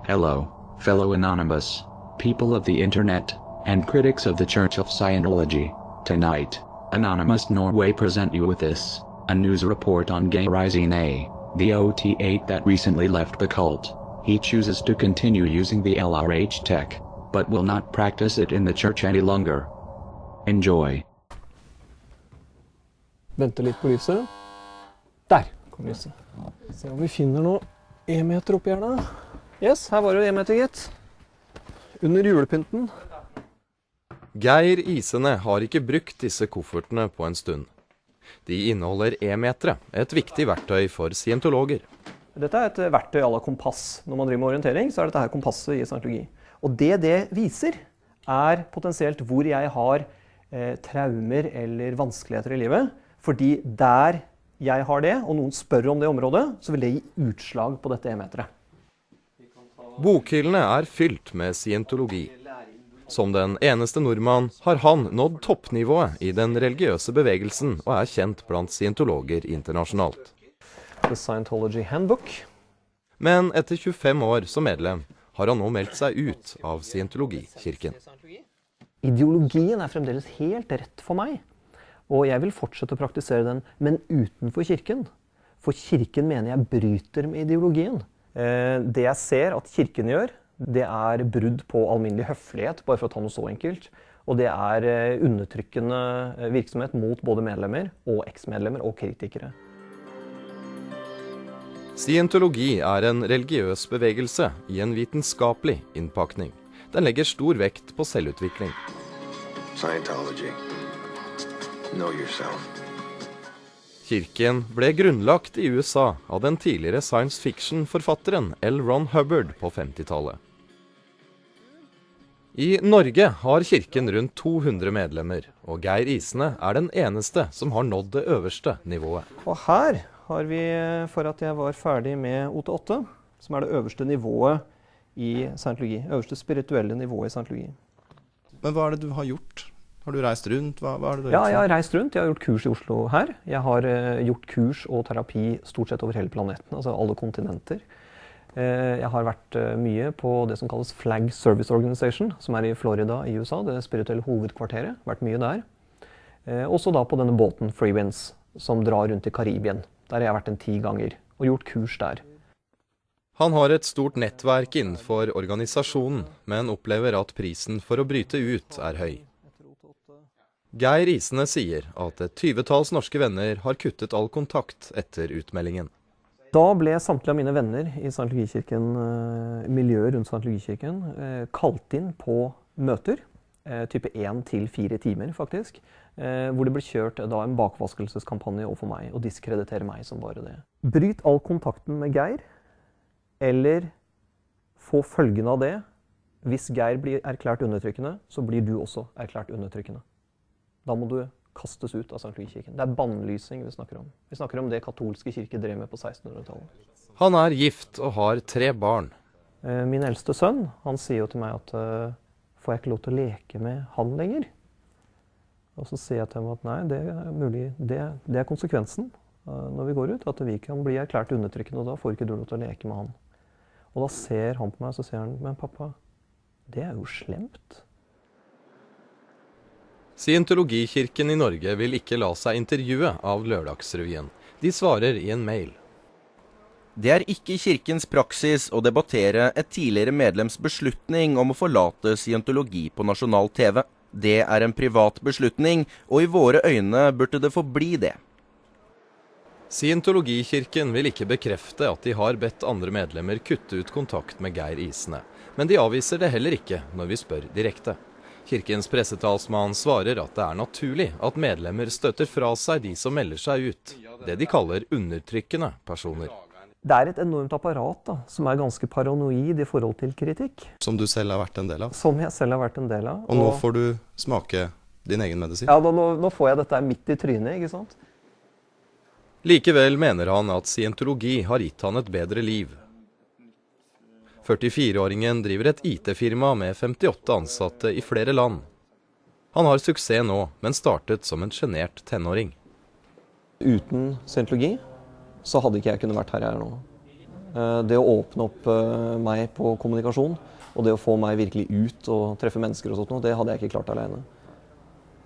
Hello, fellow anonymous, people of the internet, and critics of the Church of Scientology. Tonight, Anonymous Norway present you with this, a news report on Geir Isene, the OT8 that recently left the cult. He chooses to continue using the LRH tech, but will not practice it in the church any longer. Enjoy. Vente litt på lyset. Der kom lyset. Se om vi finner noe e-meter oppi her da. Yes, her var det e-meter, gitt. Under julepynten. Geir Isene har ikke brukt disse koffertene på en stund. De inneholder e-metere, et viktig verktøy for scientologer. Dette er et verktøy à la kompass. Når man driver med orientering, så er dette her kompasset i scientologi. Og det viser er potensielt hvor jeg har traumer eller vanskeligheter i livet. Fordi der jeg har det, og noen spør om det området, så vil det gi utslag på dette e-meteret. Bokhyllene er fylt med scientologi. Som den eneste nordmann har han nådd toppnivået i den religiøse bevegelsen og er kjent blant scientologer internasjonalt. The Scientology Handbook. Men etter 25 år som medlem har han nå meldt seg ut av scientologikirken. Ideologien er fremdeles helt rett for meg, og jeg vil fortsette å praktisere den, men utenfor kirken. For kirken mener jeg bryter med ideologien. Det jeg ser at kirken gjør, det er brudd på alminnelig høflighet, bare for å ta noe så enkelt. Og det er undertrykkende virksomhet mot både medlemmer og eksmedlemmer og kritikere. Scientologi er en religiøs bevegelse i en vitenskapelig innpakning. Den legger stor vekt på selvutvikling. Scientology. Know yourself. Kirken ble grunnlagt i USA av den tidligere science fiction-forfatteren L. Ron Hubbard på 50-tallet. I Norge har kirken rundt 200 medlemmer, og Geir Isene er den eneste som har nådd det øverste nivået. Og her har vi, for at jeg var ferdig med OT8, som er det øverste nivået i scientologi, øverste spirituelle nivået i scientologi. Men hva er det du har gjort? Har du reist rundt? Hva er det du har gjort? Ja, jeg har reist rundt. Jeg har gjort kurs i Oslo her. Jeg har gjort kurs og terapi stort sett over hele planeten, altså alle kontinenter. Jeg har vært mye på det som kalles Flag Service Organization, som er i Florida i USA, det spirituelle hovedkvarteret. Vært mye der. Også da på denne båten Free Winds, som drar rundt i Karibien. Der har jeg vært 10 ganger og gjort kurs der. Han har et stort nettverk innenfor organisasjonen, men opplever at prisen for å bryte ut er høy. Geir Isene sier at et 20-talls norske venner har kuttet all kontakt etter utmeldingen. Da ble samtlige av mine venner i Scientologikirken, miljøet rundt Scientologikirken, kalt inn på møter, type 1 til 4 timer faktisk, hvor det ble kjørt da en bakvaskelseskampanje overfor meg, og diskreditere meg som bare det. Bryt all kontakten med Geir, eller få følgen av det. Hvis Geir blir erklært undertrykkende, så blir du også erklært undertrykkende. Da må du kastes ut av Scientologikirken. Det er bannlysing vi snakker om. Vi snakker om det katolske kirke drev med på 1600-tallet. Han er gift og har 3 barn. Min eldste sønn, han sier jo til meg at får jeg ikke lov til å leke med han lenger? Og så sier jeg til ham at nei, det er mulig. Det er konsekvensen når vi går ut, at vi kan bli erklært undertrykkende, og da får ikke du lov til å leke med han. Og da ser han på meg, og så sier han, men pappa, det er jo slemt. Scientologikirken i Norge vil ikke la seg intervjue av Lørdagsrevyen. De svarer i en mail. Det er ikke kirkens praksis å debattere et tidligere medlems beslutning om å forlate scientologi på nasjonal TV. Det er en privat beslutning, og i våre øyne burde det forbli det. Scientologikirken vil ikke bekrefte at de har bedt andre medlemmer kutte ut kontakt med Geir Isene. Men de avviser det heller ikke når vi spør direkte. Kirkens pressetalsmann svarer at det er naturlig at medlemmer støter fra seg de som melder seg ut, det de kaller undertrykkende personer. Det er et enormt apparat da, som er ganske paranoid i forhold til kritikk. Som du selv har vært en del av? Som jeg selv har vært en del av. Og nå får du smake din egen medisin? Ja, nå får jeg dette midt i trynet, ikke sant? Likevel mener han at scientologi har gitt han et bedre liv. 44-åringen driver et IT-firma med 58 ansatte i flere land. Han har suksess nå, men startet som en genert tenåring. Uten scientologi så hadde ikke jeg kunnet vært her jeg er nå. Det å åpne opp meg på kommunikasjon, og det å få meg virkelig ut og treffe mennesker og sånt, det hadde jeg ikke klart alene.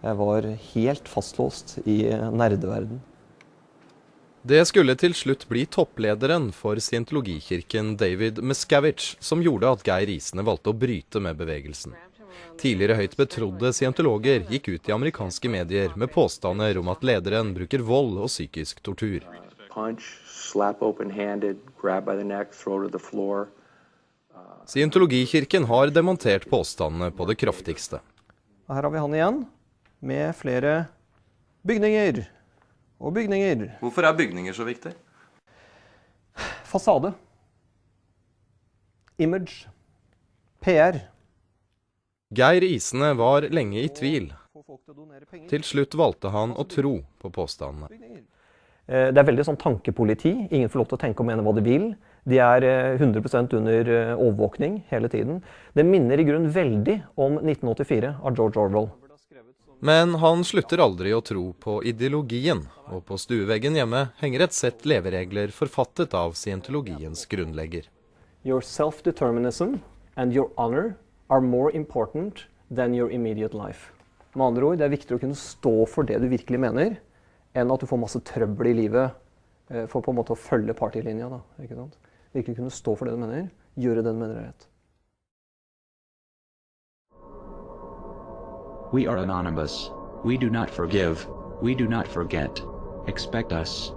Jeg var helt fastlåst i nerdeverden. Det skulle til slutt bli topplederen for scientologikirken David Miscavige som gjorde at Geir Isene valgte å bryte med bevegelsen. Tidligere høyt betrodde scientologer gikk ut i amerikanske medier med påstander om at lederen bruker vold og psykisk tortur. Scientologikirken har demontert påstandene på det kraftigste. Her har vi han igjen, med flere bygninger og bygninger. Hvorfor er bygninger så viktig? Fasade. Image. PR. Geir Isene var lenge i tvil. Til slutt valgte han å tro på påstandene. Det er veldig sånn tankepoliti. Ingen får lov til å tenke og mene hva de vil. De er 100% under overvåkning hele tiden. Det minner i grunn veldig om 1984 av George Orwell. Men han slutter aldri å tro på ideologien, og på stueveggen hjemme henger et sett leveregler forfattet av scientologiens grunnlegger. Your self-determinism and your honor are more important than your immediate life. Med andre ord, det er viktig å kunne stå for det du virkelig mener, enn at du får masse trøbbel i livet for på en måte å følge partilinja. Da, ikke sant? Virkelig kunne stå for det du mener, gjøre det du mener er rett. We are anonymous. We do not forgive. We do not forget. Expect us.